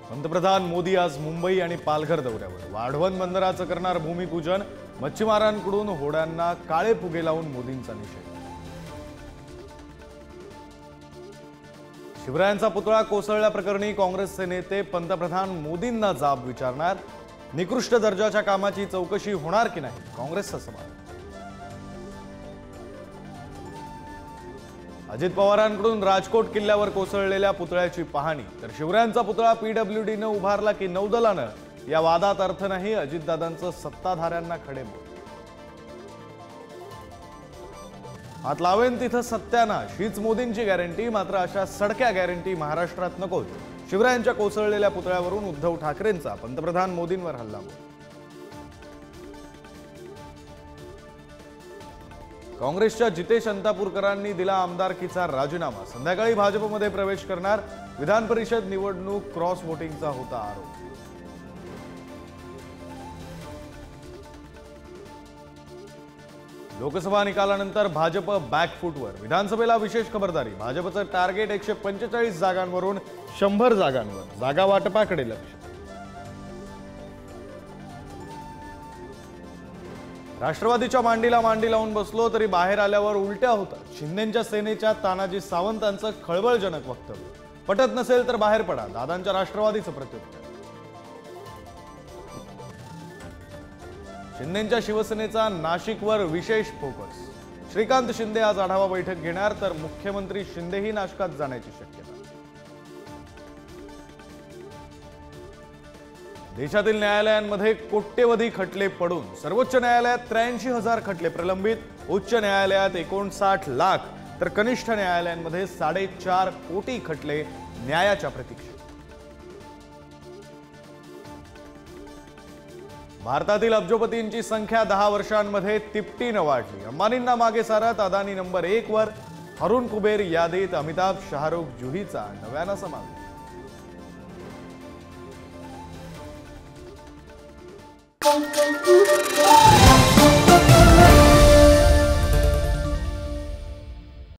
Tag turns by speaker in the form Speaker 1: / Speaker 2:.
Speaker 1: पंतप्रधान मोदी आज मुंबई आणि पालघर दौऱ्यावर। वाढवण बंदराचं करणार भूमिपूजन। मच्छीमारांकडून होड्यांना काळे फुगे लावून मोदींचा निषेध। शिवरायांचा पुतळा कोसळल्याप्रकरणी काँग्रेसचे नेते पंतप्रधान मोदींना जाब विचारणार। निकृष्ट दर्जाच्या कामाची चौकशी होणार की नाही, काँग्रेसचा सवाल। अजित पवारांकडून राजकोट किल्ल्यावर कोसळलेल्या पुतळ्याची पाहणी। तर शिवरायांचा पुतळा पीडब्ल्यूडीने उभारला की नौदलानं, या वादात अर्थ नाही। अजितदादांचं सत्ताधाऱ्यांना खडेबोल। हात लावेन तिथं सत्यानाश हीच मोदींची गॅरंटी। मात्र अशा सडक्या गॅरंटी महाराष्ट्रात नकोत। शिवरायांच्या कोसळलेल्या पुतळ्यावरून उद्धव ठाकरेंचा पंतप्रधान मोदींवर हल्लाबोल। काँग्रेसच्या जितेश अंतापूरकरांनी दिला आमदारकीचा राजीनामा। संध्याकाळी भाजपमध्ये प्रवेश करणार। विधान परिषद निवडणूक क्रॉस वोटिंगचा होता आरोप। लोकसभा निकालानंतर भाजप बॅकफूटवर। विधानसभेला विशेष खबरदारी। भाजपचं टार्गेट 145 जागांवरून 100 जागांवर। जागा वाटपाकडे लक्ष। राष्ट्रवादीच्या मांडीला मांडी लावून बसलो तरी बाहेर आल्यावर उलट्या होतात। शिंदेंच्या सेनेच्या तानाजी सावंतांचं खळबळजनक वक्तव्य। पटत नसेल तर बाहेर पडा, दादांच्या राष्ट्रवादीचं प्रत्युत्तर। शिंदेंच्या शिवसेनेचा नाशिकवर विशेष फोकस। श्रीकांत शिंदे आज आढावा बैठक घेणार, तर मुख्यमंत्री शिंदेही नाशकात जाण्याची शक्यता। देशातील न्यायालयांमध्ये कोट्यवधी खटले पडून सर्वोच्च न्यायालयात 83,000 खटले प्रलंबित। उच्च न्यायालयात 59 लाख, तर कनिष्ठ न्यायालयांमध्ये 4.5 कोटी खटले न्यायाच्या प्रतीक्षेत। भारतातील अब्जोपतींची संख्या 10 वर्षांमध्ये तिपटीनं वाढली। अंबानींना मागे सारत अदानी नंबर 1 वर। अरुण कुबेर यादीत अमिताभ, शाहरुख, जुहीचा नव्यानं समावेश।